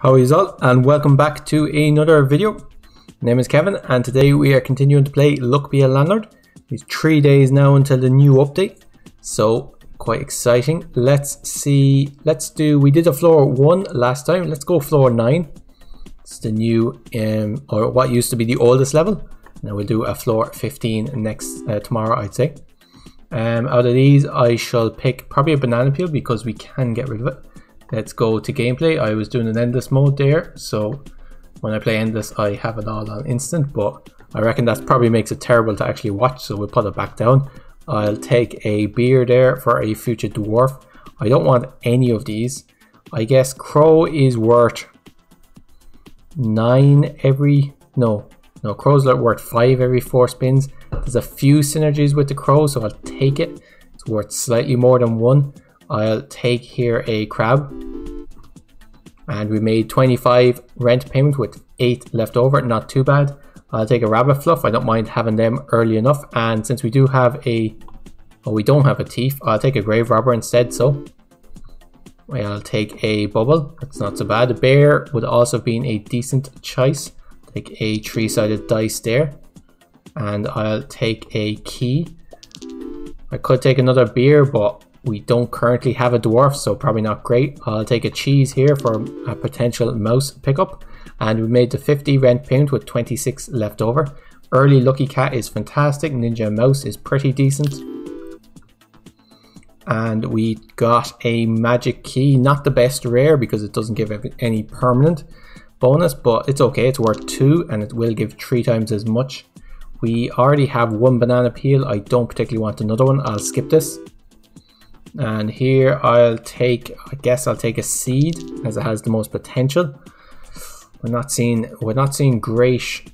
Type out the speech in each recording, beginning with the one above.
How are you all, and welcome back to another video. My name is Kevin, and today we are continuing to play Luck Be a Landlord. It's 3 days now until the new update, so quite exciting. Let's see, we did a floor 1 last time. Let's go floor 9. It's the new, or what used to be the oldest level. Now we'll do a floor 15 next tomorrow, I'd say. Out of these, I shall pick probably a banana peel because we can get rid of it. Let's go to gameplay. I was doing an endless mode there, so when I play endless I have it all on instant, but I reckon that probably makes it terrible to actually watch, so we'll put it back down. I'll take a beer there for a future dwarf. I don't want any of these. I guess crow is worth 9 every... No, crow's worth 5 every 4 spins. There's a few synergies with the crow, so I'll take it. It's worth slightly more than 1. I'll take here a crab, and we made 25 rent payment with 8 left over, not too bad. I'll take a rabbit fluff, I don't mind having them early enough, and since we do have a, we don't have a thief, I'll take a grave robber instead. So I'll take a bubble, that's not so bad. A bear would also have been a decent choice. Take a 3-sided dice there, and I'll take a key. I could take another beer, but we don't currently have a dwarf, so probably not great. I'll take a cheese here for a potential mouse pickup, and we made the 50 rent payment with 26 left over. Early lucky cat is fantastic. Ninja mouse is pretty decent, and we got a magic key. Not the best rare because it doesn't give any permanent bonus, but it's okay. It's worth 2 and it will give 3 times as much. We already have 1 banana peel. I don't particularly want another one. I'll skip this. And here I'll take, I guess I'll take a seed as it has the most potential. We're not seeing great,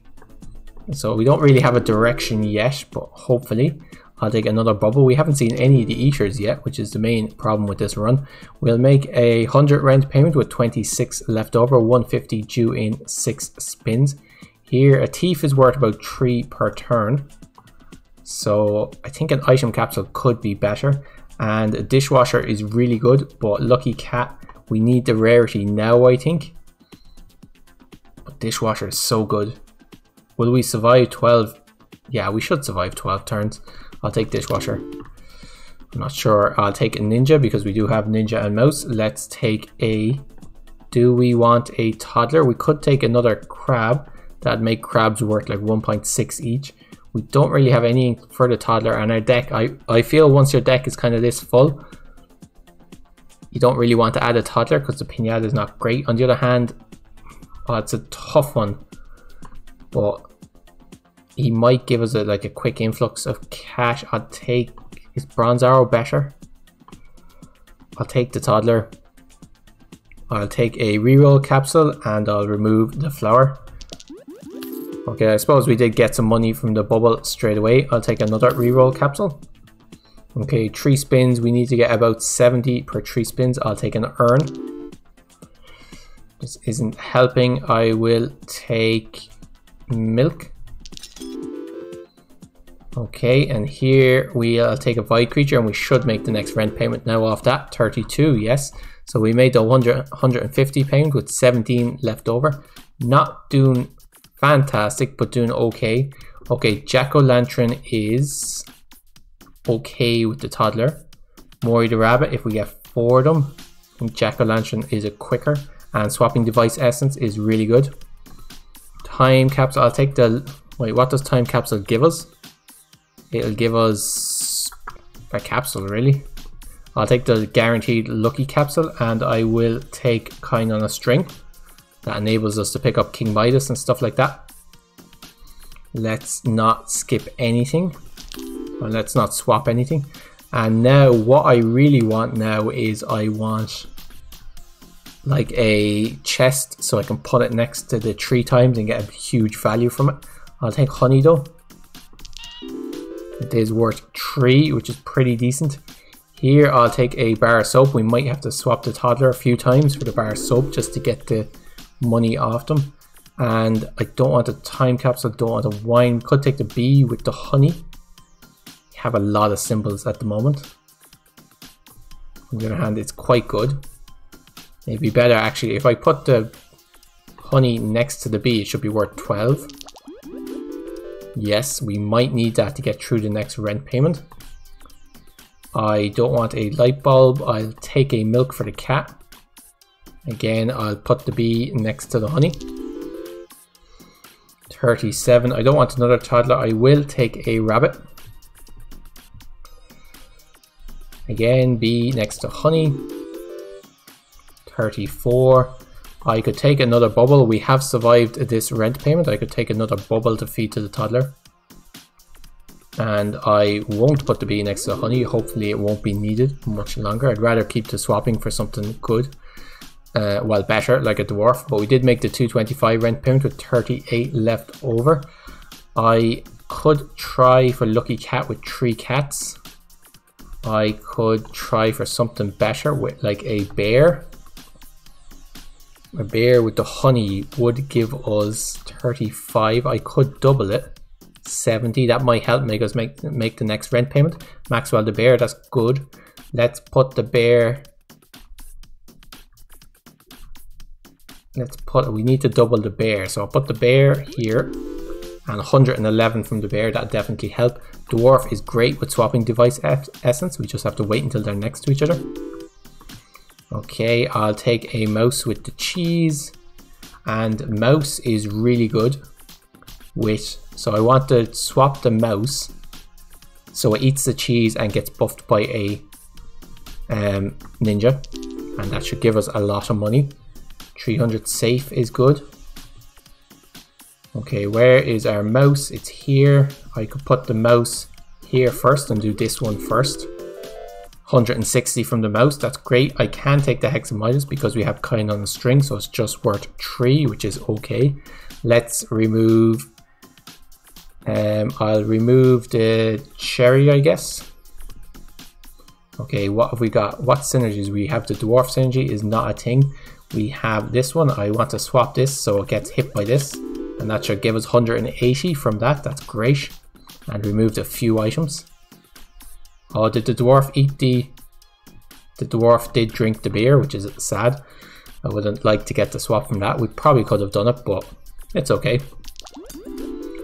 so we don't really have a direction yet, but hopefully I'll take another bubble. We haven't seen any of the eaters yet, which is the main problem with this run. We'll make a 100 rent payment with 26 left over, 150 due in 6 spins. Here a thief is worth about 3 per turn, so I think an item capsule could be better. And a dishwasher is really good, but lucky cat, we need the rarity now, I think. But dishwasher is so good. Will we survive 12? Yeah, we should survive 12 turns. I'll take dishwasher. I'm not sure. I'll take a ninja because we do have ninja and mouse. Let's take a... Do we want a toddler? We could take another crab. That'd make crabs worth like 1.6 each. We don't really have any for the toddler, and our deck, I feel once your deck is kind of this full, you don't really want to add a toddler because the pinata is not great. On the other hand, it's a tough one, but he might give us like a quick influx of cash. I'll take, is bronze arrow better? I'll take the toddler. I'll take a reroll capsule and I'll remove the flower. Okay, I suppose we did get some money from the bubble straight away. I'll take another reroll capsule. Okay, 3 spins. We need to get about 70 per 3 spins. I'll take an urn. This isn't helping. I will take milk. Okay, and here we'll take a void creature, and we should make the next rent payment now off that. 32, yes. So we made the 150 payment with 17 left over. Not doing fantastic, but doing okay. Okay, jack-o'-lantern is okay with the toddler. Mori the rabbit, if we get 4 of them, I think jack-o'-lantern is a quicker, and swapping device essence is really good. Time capsule, I'll take the... Wait, what does time capsule give us? It'll give us a capsule, really. I'll take the guaranteed lucky capsule, and I will take Kind on a String. That enables us to pick up King Midas and stuff like that. Let's not skip anything. Or let's not swap anything. And now what I really want now is I want like a chest so I can put it next to the 3 times and get a huge value from it. I'll take honey though. It is worth 3, which is pretty decent. Here I'll take a bar of soap. We might have to swap the toddler a few times for the bar of soap just to get the money off them. And I don't want a time capsule, don't want a wine. Could take the bee with the honey. We have a lot of symbols at the moment. On the other hand, it's quite good. It'd be better actually if I put the honey next to the bee, it should be worth 12. Yes, we might need that to get through the next rent payment. I don't want a light bulb. I'll take a milk for the cat. Again, I'll put the bee next to the honey. 37. I don't want another toddler. I will take a rabbit. Again, bee next to honey. 34. I could take another bubble. We have survived this rent payment. I could take another bubble to feed to the toddler. And I won't put the bee next to the honey. Hopefully it won't be needed much longer. I'd rather keep the swapping for something good. Well, better, like a dwarf. But we did make the 225 rent payment with 38 left over. I could try for lucky cat with 3 cats. I could try for something better with like a bear. A bear with the honey would give us 35. I could double it. 70. That might help make us make the next rent payment. Maxwell the bear, that's good. Let's put the bear. We need to double the bear. So I'll put the bear here. And 111 from the bear, that'll definitely help. Dwarf is great with swapping device essence. We just have to wait until they're next to each other. Okay, I'll take a mouse with the cheese, and mouse is really good with, so I want to swap the mouse so it eats the cheese and gets buffed by a ninja, and that should give us a lot of money. 300 safe is good. Okay, where is our mouse? It's here. I could put the mouse here first and do this one first. 160 from the mouse, that's great. I can take the hexamidus because we have kind on the string, so it's just worth 3, which is okay. Let's remove, I'll remove the cherry, I guess. Okay, what have we got? What synergies? We have the dwarf synergy is not a thing. We have this one. I want to swap this so it gets hit by this, and that should give us 180 from that. That's great. And removed a few items. Oh, did the dwarf eat the dwarf did drink the beer, which is sad. I wouldn't like to get the swap from that. We probably could have done it, but it's okay.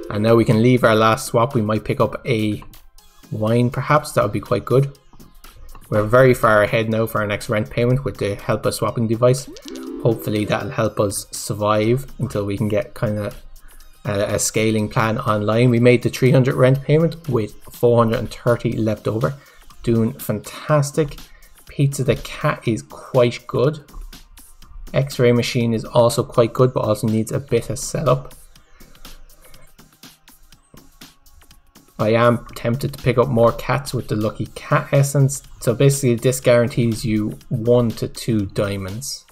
And now we can leave our last swap. We might pick up a wine perhaps. That would be quite good. We're very far ahead now for our next rent payment with the help us swapping device. Hopefully that'll help us survive until we can get kind of a scaling plan online. We made the 300 rent payment with 430 left over. Doing fantastic. Pizza the cat is quite good. X-ray machine is also quite good, but also needs a bit of setup. I am tempted to pick up more cats with the lucky cat essence. So basically this guarantees you 1 to 2 diamonds.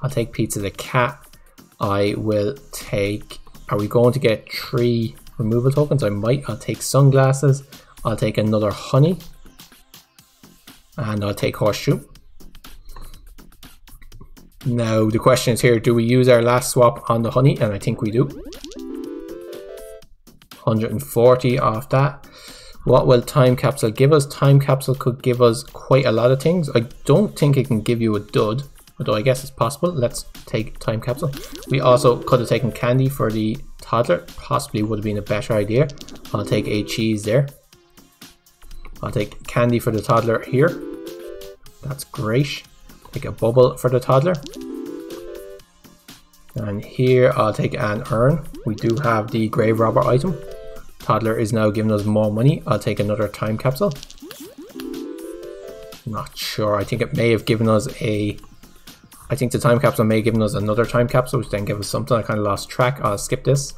I'll take pizza the cat. I will take, are we going to get 3 removal tokens? I might. I'll take sunglasses. I'll take another honey. And I'll take horseshoe. Now the question is here, do we use our last swap on the honey? And I think we do. 140 off that. What will time capsule give us? Time capsule could give us quite a lot of things. I don't think it can give you a dud, although I guess it's possible. Let's take time capsule. We also could have taken candy for the toddler. Possibly would have been a better idea. I'll take a cheese there. I'll take candy for the toddler here. That's great. Take a bubble for the toddler. And here I'll take an urn. We do have the grave robber item. Toddler is now giving us more money. I'll take another time capsule. Not sure. I think it may have given us a... I think the time capsule may have given us another time capsule, which then gave us something. I kind of lost track. I'll skip this.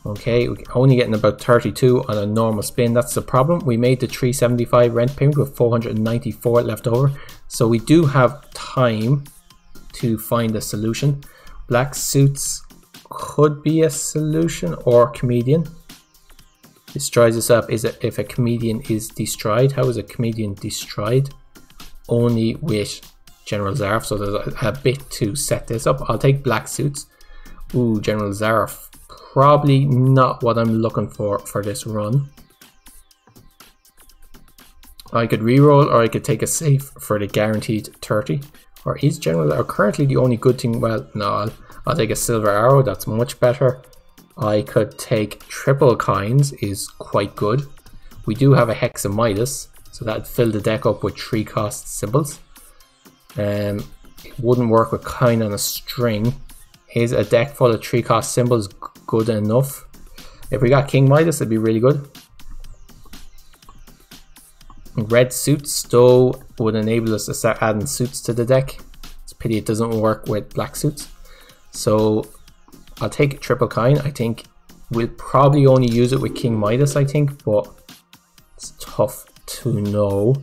Okay, we're only getting about 32 on a normal spin. That's the problem. We made the 375 rent payment with 494 left over. So we do have time to find a solution. Black suits could be a solution, or comedian. Destroys itself is if a comedian is destroyed. How is a comedian destroyed? Only with General Zarf, so there's a bit to set this up. I'll take black suits. Ooh, General Zarf. Probably not what I'm looking for this run. I could reroll, or I could take a safe for the guaranteed 30. Or is general or currently the only good thing? Well, no, I'll take a silver arrow. That's much better. I could take triple coins, is quite good. We do have a hex of Midas, so that'd fill the deck up with 3 cost symbols. It wouldn't work with coin on a string. Is a deck full of 3 cost symbols good enough? If we got King Midas, it'd be really good. Red suits though would enable us to start adding suits to the deck. It's a pity it doesn't work with black suits. So I'll take triple coin. I think we'll probably only use it with King Midas, I think, but it's tough to know.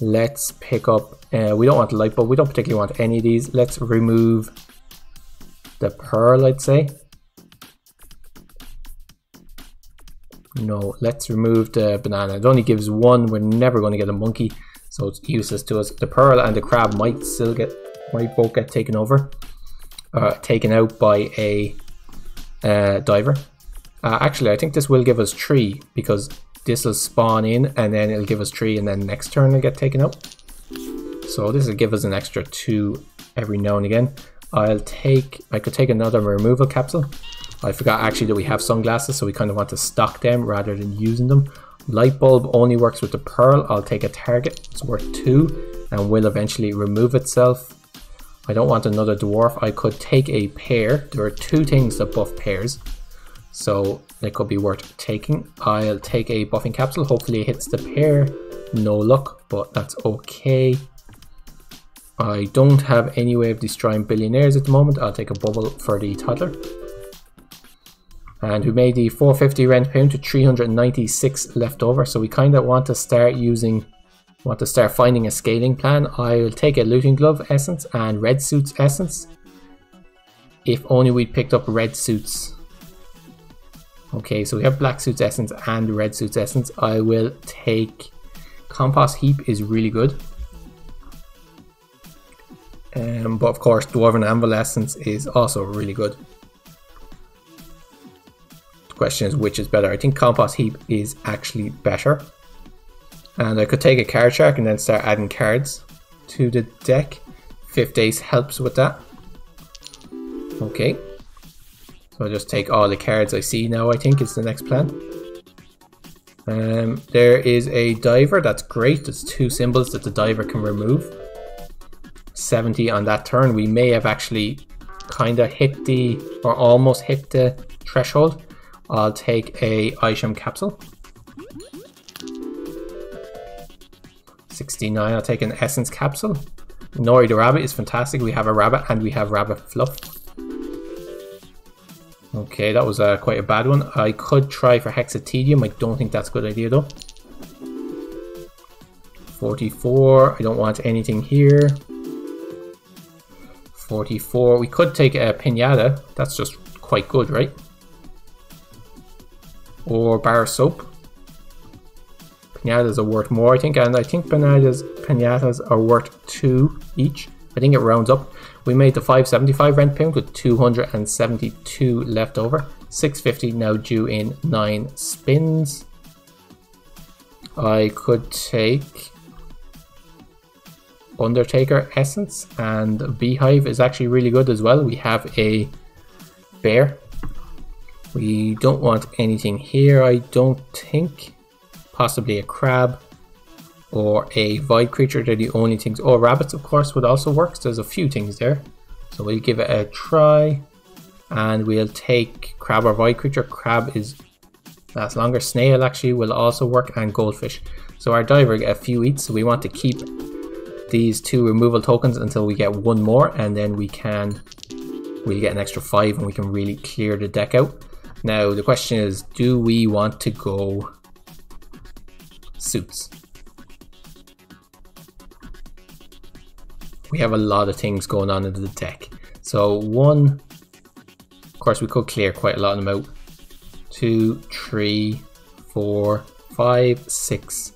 Let's pick up, we don't want the light bulb, we don't particularly want any of these. Let's remove the pearl, I'd say. No, let's remove the banana. It only gives 1, we're never going to get a monkey, so it's useless to us. The pearl and the crab might both get taken over, taken out by a diver. Actually, I think this will give us 3, because this will spawn in and then it'll give us 3, and then next turn it'll get taken out. So this will give us an extra 2 every now and again. I could take another removal capsule. I forgot actually that we have sunglasses, so we kind of want to stock them rather than using them. Light bulb only works with the pearl. I'll take a target. It's worth 2 and will eventually remove itself. I don't want another dwarf. I could take a pair. There are 2 things that buff pairs, so they could be worth taking. I'll take a buffing capsule. Hopefully it hits the pair. No luck, but that's okay. I don't have any way of destroying billionaires at the moment. I'll take a bubble for the toddler. And we made the 450 rent pound to 396 left over, so we kind of want to start finding a scaling plan. I'll take a looting glove essence and red suits essence. If only we picked up red suits. Okay, so we have black suits essence and red suits essence. I will take compost heap, is really good. But of course dwarven anvil essence is also really good. Question is which is better. I think compost heap is actually better, and I could take a card shark and then start adding cards to the deck. 5th ace helps with that. Okay, so I'll just take all the cards I see now, I think is the next plan. There is a diver, that's great. There's 2 symbols that the diver can remove. 70 on that turn. We may have actually kind of hit the, or almost hit the threshold. I'll take a item capsule. 69, I'll take an essence capsule. Nori the rabbit is fantastic. We have a rabbit and we have rabbit fluff. Okay, that was quite a bad one. I could try for hexatedium. I don't think that's a good idea though. 44, I don't want anything here. 44, we could take a pinata. That's just quite good, right? Or bar soap. Pinatas are worth more, I think, and I think pinatas are worth 2 each. I think it rounds up. We made the 575 rent pound with 272 left over. 650 now due in 9 spins. I could take Undertaker essence, and Beehive is actually really good as well. We have a bear. We don't want anything here, I don't think. Possibly a crab or a void creature. They're the only things. Oh, rabbits of course would also work. So there's a few things there. So we'll give it a try. And we'll take crab or void creature. Crab lasts longer. Snail actually will also work, and goldfish. So our diver get a few eats. So we want to keep these 2 removal tokens until we get 1 more, and then we'll get an extra 5 and we can really clear the deck out. Now the question is, do we want to go suits? We have a lot of things going on in the deck. So 1, of course we could clear quite a lot of them out. 2, 3, 4, 5, 6.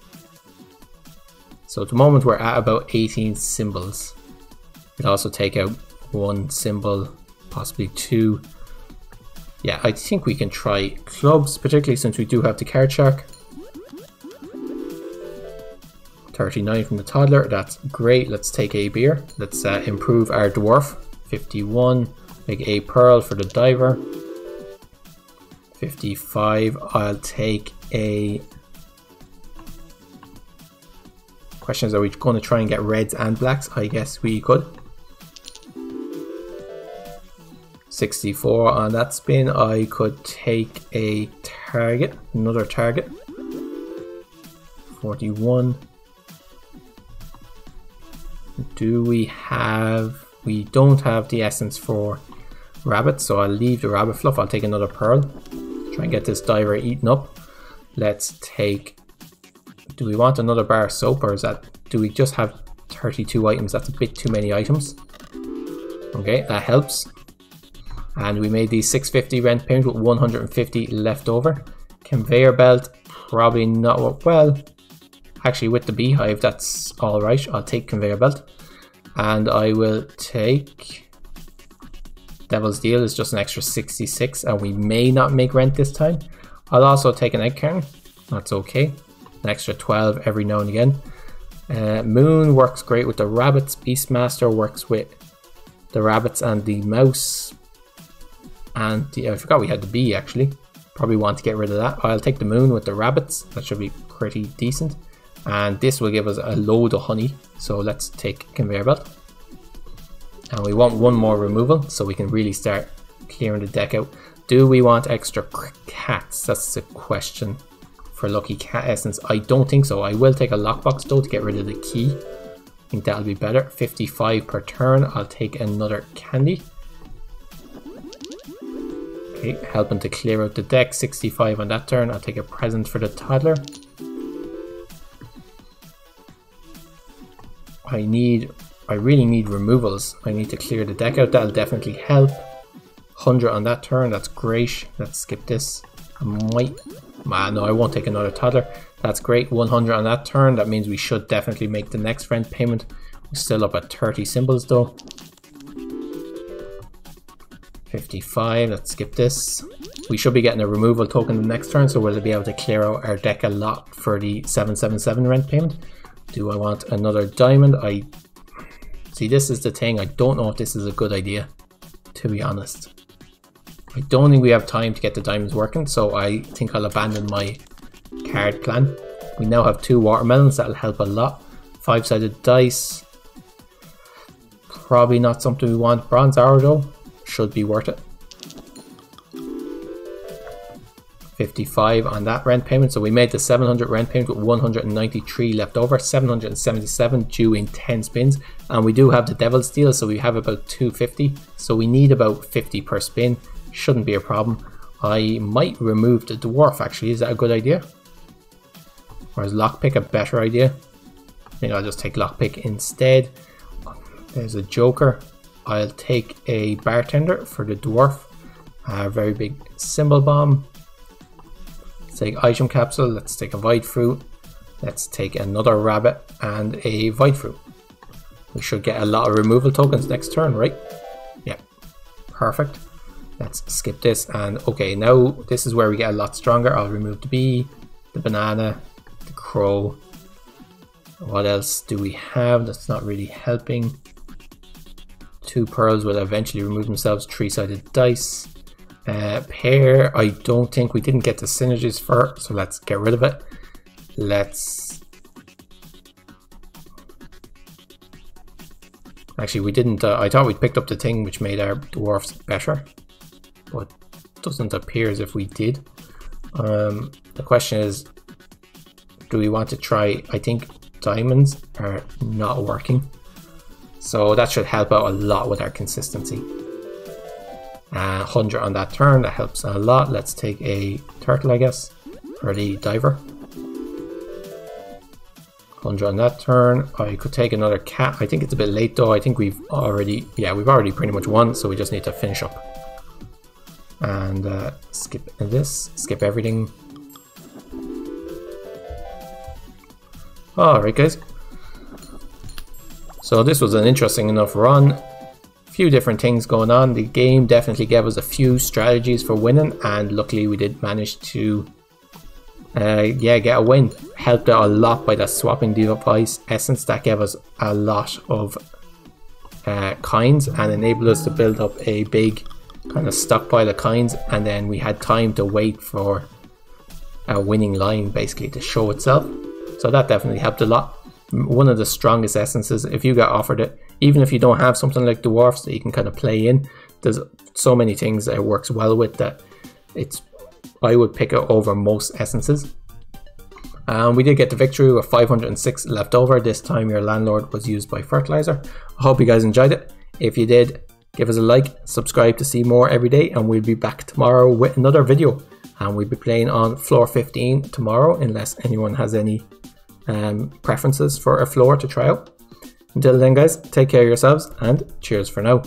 So at the moment we're at about 18 symbols. We'll also take out 1 symbol, possibly 2. Yeah, I think we can try clubs, particularly since we do have the card shark. 39 from the toddler. That's great. Let's take a beer. Let's improve our dwarf. 51. Make a pearl for the diver. 55. I'll take a... Questions, are we going to try and get reds and blacks? I guess we could. 64 on that spin. I could take a target, another target. 41. Do we have... We don't have the essence for rabbit, so I'll leave the rabbit fluff. I'll take another pearl. Try and get this diver eaten up. Let's take... Do we want another bar of soap, or is that... Do we just have 32 items? That's a bit too many items. Okay, that helps. And we made these 650 rent payment with 150 left over. Conveyor belt, probably not... Well, actually with the beehive, that's alright. I'll take conveyor belt. And I will take... Devil's Deal is just an extra 66, and we may not make rent this time. I'll also take an egg carton. That's okay. An extra 12 every now and again. Moon works great with the rabbits. Beastmaster works with the rabbits and the mouse. And I forgot we had the bee actually. Probably want to get rid of that. I'll take the moon with the rabbits. That should be pretty decent. And this will give us a load of honey. So let's take conveyor belt. And we want one more removal so we can really start clearing the deck out. Do we want extra cats? That's the question for lucky cat essence. I don't think so. I will take a lockbox though to get rid of the key. I think that'll be better. 55 per turn. I'll take another candy. Okay, helping to clear out the deck. 65 on that turn. I'll take a present for the toddler. I really need removals. I need to clear the deck out. That'll definitely help. 100 on that turn. That's great. Let's skip this. I might... no, I won't take another toddler. That's great. 100 on that turn. That means we should definitely make the next rent payment. We're still up at 30 symbols though. 55. Let's skip this. We should be getting a removal token the next turn, so we'll be able to clear out our deck a lot for the 777 rent payment. Do I want another diamond? See, this is the thing. I don't know if this is a good idea, to be honest. I don't think we have time to get the diamonds working, so I think I'll abandon my card plan. We now have 2 watermelons. That'll help a lot. 5-sided dice. Probably not something we want. Bronze arrow though. Should be worth it. 55 on that rent payment. So we made the 700 rent payment with 193 left over. 777 due in 10 spins. And we do have the Devil's Deal, so we have about 250. So we need about 50 per spin. Shouldn't be a problem. I might remove the dwarf actually. Is that a good idea? Or is lockpick a better idea? I think I'll just take lockpick instead. There's a joker. I'll take a bartender for the dwarf. A very big symbol bomb. Let's take item capsule. Let's take a void fruit. Let's take another rabbit and a void fruit. We should get a lot of removal tokens next turn, right? Yeah, perfect. Let's skip this, and okay, now this is where we get a lot stronger. I'll remove the bee, the banana, the crow. What else do we have that's not really helping? 2 pearls will eventually remove themselves. 3-sided dice. Pair, I don't think we didn't get the synergies for, so let's get rid of it. Let's... Actually, we didn't, I thought we picked up the thing which made our dwarfs better, but it doesn't appear as if we did. The question is, do we want to try? I think diamonds are not working, so that should help out a lot with our consistency. 100 on that turn, that helps a lot. Let's take a turtle, I guess, for the diver. 100 on that turn. I could take another cat. I think it's a bit late though. I think we've already pretty much won, so we just need to finish up. And skip this, skip everything. Alright guys, so this was an interesting enough run. Few different things going on. The game definitely gave us a few strategies for winning, and luckily we did manage to yeah, get a win. Helped out a lot by that swapping device essence that gave us a lot of coins and enabled us to build up a big kind of stockpile of coins, and then we had time to wait for a winning line basically to show itself. So that definitely helped a lot. One of the strongest essences if you get offered it, even if you don't have something like dwarfs that you can kind of play in. There's so many things that it works well with that I would pick it over most essences. We did get the victory with 506 left over. This time your landlord was used by fertilizer. I hope you guys enjoyed it. If you did, give us a like, subscribe to see more every day, and we'll be back tomorrow with another video. And we'll be playing on floor 15 tomorrow, unless anyone has any preferences for a floor to try out. Until then guys, take care of yourselves and cheers for now.